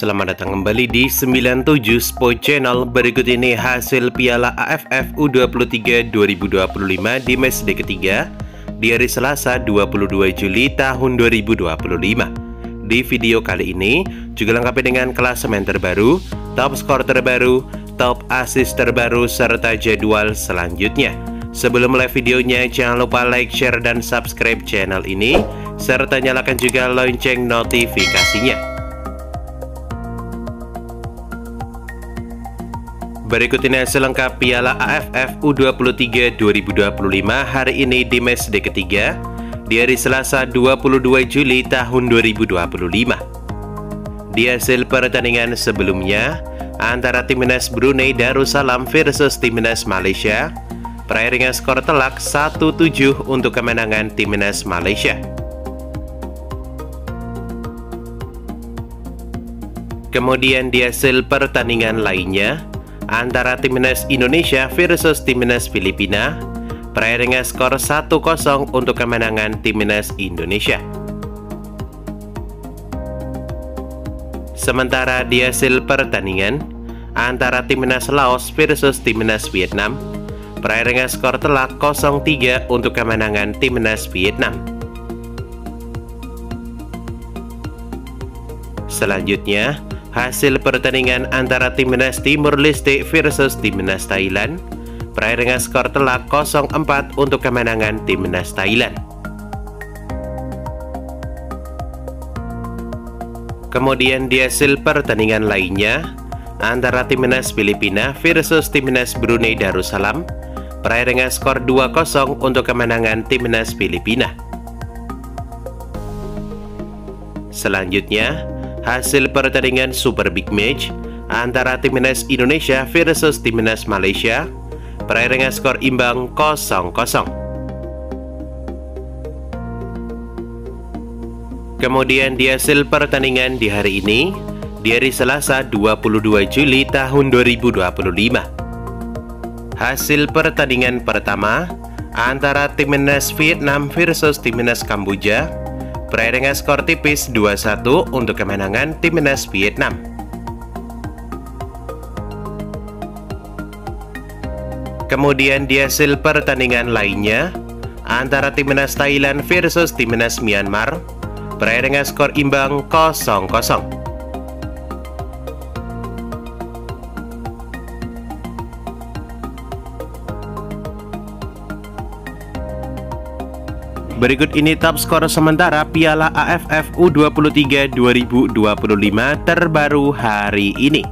selamat datang kembali di 97 Sport Channel. Berikut ini hasil Piala AFF U23 2025 di matchday ketiga di hari Selasa 22 Juli tahun 2025. Di video kali ini juga lengkapi dengan klasemen terbaru, top skor terbaru, top assist terbaru, serta jadwal selanjutnya. Sebelum mulai videonya, jangan lupa like, share, dan subscribe channel ini, serta nyalakan juga lonceng notifikasinya. Berikut ini hasil lengkap Piala AFF U23 2025 hari ini di matchday ketiga di hari Selasa 22 Juli tahun 2025. Di hasil pertandingan sebelumnya antara Timnas Brunei Darussalam versus Timnas Malaysia, berakhir dengan skor telak 1-7 untuk kemenangan Timnas Malaysia. Kemudian di hasil pertandingan lainnya antara Timnas Indonesia versus Timnas Filipina, berakhir dengan skor 1-0 untuk kemenangan Timnas Indonesia. Sementara di hasil pertandingan antara Timnas Laos versus Timnas Vietnam, berakhir dengan skor telak 0-3 untuk kemenangan Timnas Vietnam. Selanjutnya, hasil pertandingan antara Timnas Timur Leste versus Timnas Thailand, berakhir dengan skor telak 0-4 untuk kemenangan Timnas Thailand. Kemudian di hasil pertandingan lainnya antara Timnas Filipina versus Timnas Brunei Darussalam, berakhir dengan skor 2-0 untuk kemenangan Timnas Filipina. Selanjutnya, hasil pertandingan Super Big Match antara Timnas Indonesia versus Timnas Malaysia, berakhir dengan skor imbang 0-0. Kemudian di hasil pertandingan di hari ini, di hari Selasa 22 Juli tahun 2025. Hasil pertandingan pertama antara Timnas Vietnam versus Timnas Kamboja, berakhir dengan skor tipis 2-1 untuk kemenangan Timnas Vietnam. Kemudian di hasil pertandingan lainnya antara Timnas Thailand versus Timnas Myanmar, berakhir dengan skor imbang 0-0. Berikut ini top skor sementara Piala AFF U23 2025 terbaru hari ini.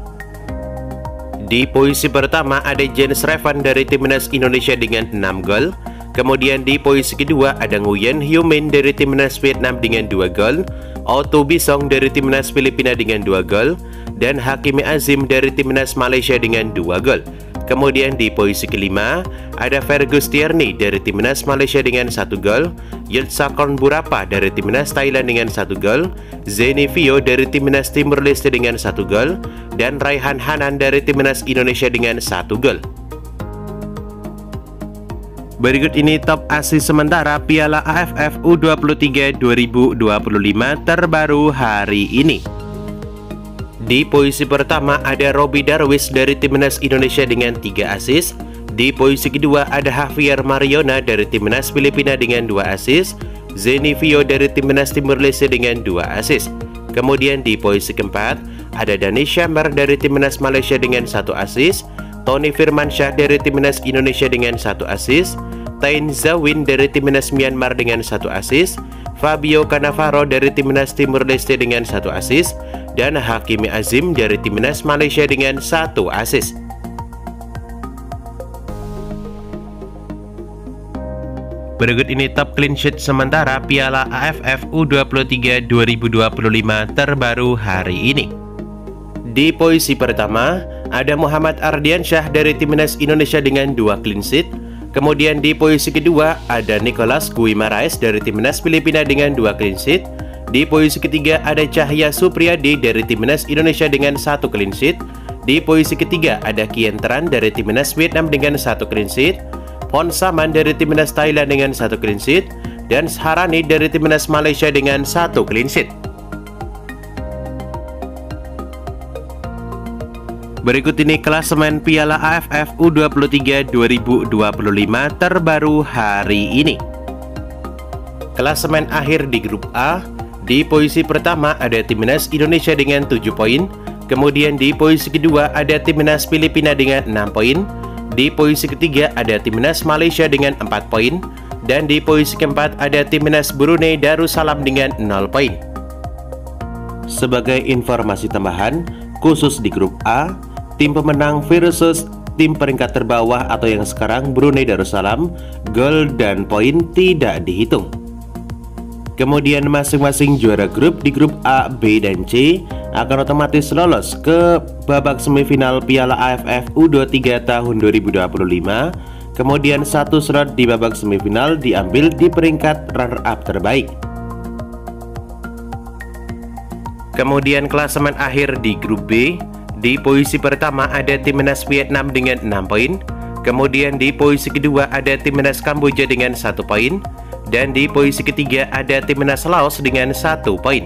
Di posisi pertama ada Jens Revan dari Timnas Indonesia dengan 6 gol. Kemudian di posisi kedua ada Nguyen Hyo Min dari Timnas Vietnam dengan 2 gol, Otto Bisong dari Timnas Filipina dengan 2 gol, dan Hakimi Azim dari Timnas Malaysia dengan 2 gol. Kemudian di posisi kelima ada Fergus Tierney dari Timnas Malaysia dengan 1 gol, Yutsakon Burapa dari Timnas Thailand dengan 1 gol, Zeni Vio dari Timnas Timur Leste dengan 1 gol, dan Raihan Hanan dari Timnas Indonesia dengan 1 gol. Berikut ini top assist sementara Piala AFF U23 2025 terbaru hari ini. Di posisi pertama ada Robbie Darwish dari Timnas Indonesia dengan 3 assist. Di posisi kedua ada Javier Mariona dari Timnas Filipina dengan 2 assist. Zeni Vio dari Timnas Timur Leste dengan 2 assist. Kemudian di posisi keempat ada Dani Shamar dari Timnas Malaysia dengan 1 assist. Tony Firmansyah dari Timnas Indonesia dengan 1 assist. Tain Zawin dari Timnas Myanmar dengan 1 assist. Fabio Cannavaro dari Timnas Timur Leste dengan 1 assist, dan Hakimi Azim dari Timnas Malaysia dengan 1 assist. Berikut ini top clean sheet sementara Piala AFF U23 2025 terbaru hari ini. Di posisi pertama ada Muhammad Ardiansyah dari Timnas Indonesia dengan 2 clean sheet. Kemudian di posisi kedua ada Nicolas Guimaraes dari Timnas Filipina dengan 2 clean sheet. Di posisi ketiga ada Cahya Supriyadi dari Timnas Indonesia dengan 1 clean sheet. Di posisi ketiga ada Kien Tran dari Timnas Vietnam dengan 1 clean sheet. Pon Saman dari Timnas Thailand dengan 1 clean sheet. Dan Sharani dari Timnas Malaysia dengan 1 clean sheet. Berikut ini klasemen Piala AFF U23 2025 terbaru hari ini. Klasemen akhir di grup A, di posisi pertama ada Timnas Indonesia dengan 7 poin, kemudian di posisi kedua ada Timnas Filipina dengan 6 poin, di posisi ketiga ada Timnas Malaysia dengan 4 poin, dan di posisi keempat ada Timnas Brunei Darussalam dengan 0 poin. Sebagai informasi tambahan, khusus di grup A, tim pemenang versus tim peringkat terbawah atau yang sekarang Brunei Darussalam, gol dan poin tidak dihitung. Kemudian masing-masing juara grup di grup A, B, dan C akan otomatis lolos ke babak semifinal Piala AFF U23 tahun 2025. Kemudian satu slot di babak semifinal diambil di peringkat runner-up terbaik. Kemudian klasemen akhir di grup B, di posisi pertama ada Timnas Vietnam dengan 6 poin, kemudian di posisi kedua ada Timnas Kamboja dengan 1 poin, dan di posisi ketiga ada Timnas Laos dengan 1 poin.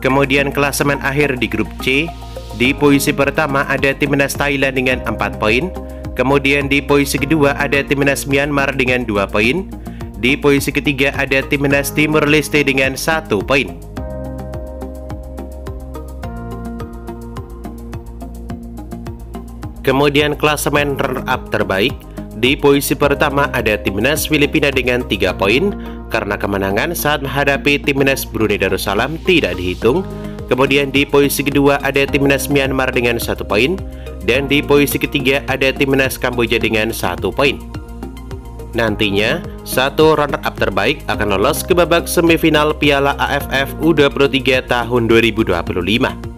Kemudian klasemen akhir di grup C, di posisi pertama ada Timnas Thailand dengan 4 poin, kemudian di posisi kedua ada Timnas Myanmar dengan 2 poin, di posisi ketiga ada Timnas Timur Leste dengan 1 poin. Kemudian klasemen runner-up terbaik, di posisi pertama ada Timnas Filipina dengan 3 poin karena kemenangan saat menghadapi Timnas Brunei Darussalam tidak dihitung. Kemudian di posisi kedua ada Timnas Myanmar dengan 1 poin, dan di posisi ketiga ada Timnas Kamboja dengan 1 poin. Nantinya, satu runner-up terbaik akan lolos ke babak semifinal Piala AFF U23 tahun 2025.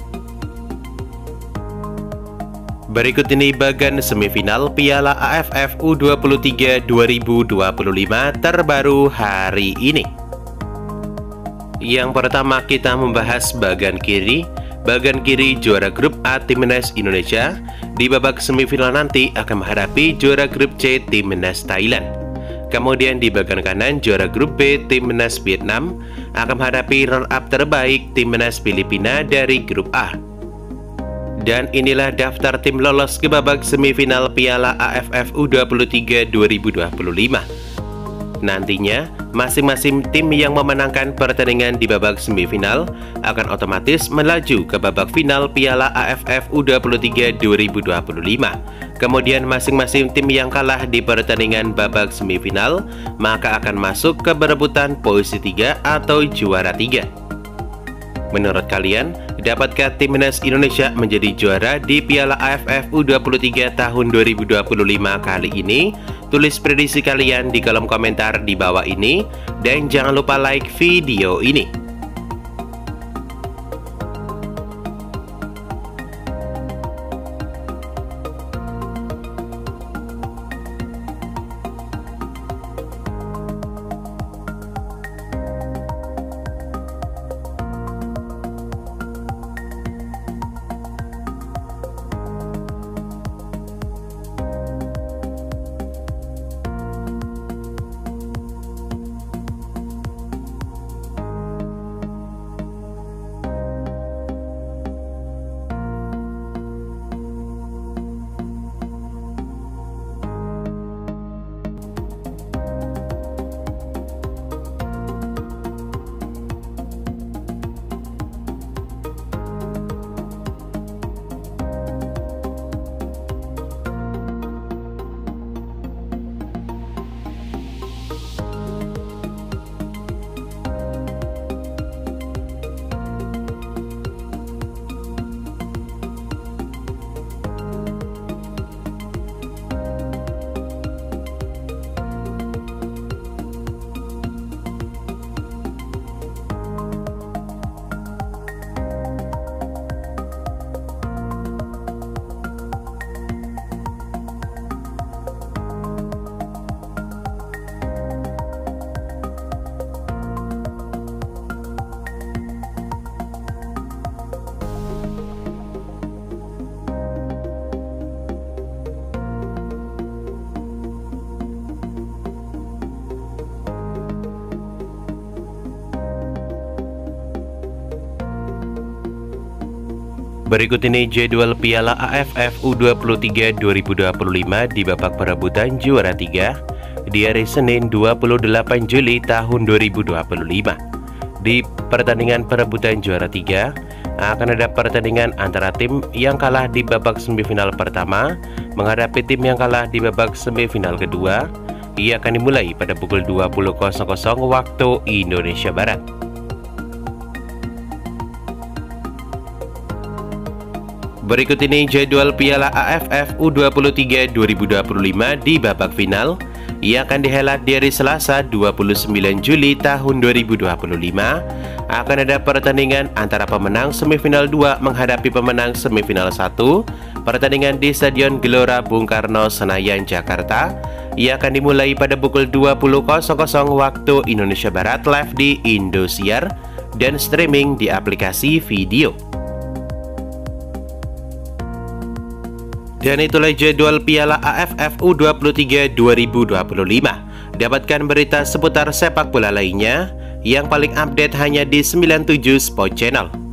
Berikut ini bagan semifinal Piala AFF U23 2025 terbaru hari ini. Yang pertama kita membahas bagan kiri. Bagan kiri juara grup A Timnas Indonesia di babak semifinal nanti akan menghadapi juara grup C Timnas Thailand. Kemudian di bagian kanan juara grup B Timnas Vietnam akan menghadapi runner-up terbaik Timnas Filipina dari grup A. Dan inilah daftar tim lolos ke babak semifinal Piala AFF U23 2025. Nantinya, masing-masing tim yang memenangkan pertandingan di babak semifinal akan otomatis melaju ke babak final Piala AFF U23 2025. Kemudian masing-masing tim yang kalah di pertandingan babak semifinal maka akan masuk ke berebutan posisi 3 atau juara 3. Menurut kalian, dapatkah Timnas Indonesia menjadi juara di Piala AFF U23 tahun 2025 kali ini? Tulis prediksi kalian di kolom komentar di bawah ini, dan jangan lupa like video ini. Berikut ini jadwal Piala AFF U23 2025 di babak perebutan juara 3 di hari Senin 28 Juli tahun 2025. Di pertandingan perebutan juara 3 akan ada pertandingan antara tim yang kalah di babak semifinal pertama menghadapi tim yang kalah di babak semifinal kedua. Ia akan dimulai pada pukul 20.00 waktu Indonesia Barat. Berikut ini jadwal Piala AFF U23 2025 di babak final yang akan dihelat di hari Selasa 29 Juli tahun 2025. Akan ada pertandingan antara pemenang semifinal 2 menghadapi pemenang semifinal 1. Pertandingan di Stadion Gelora Bung Karno, Senayan, Jakarta. Ia akan dimulai pada pukul 20.00 waktu Indonesia Barat, live di Indosiar dan streaming di aplikasi video. Dan itulah jadwal Piala AFF U23 2025. Dapatkan berita seputar sepak bola lainnya yang paling update hanya di 97 Sport Channel.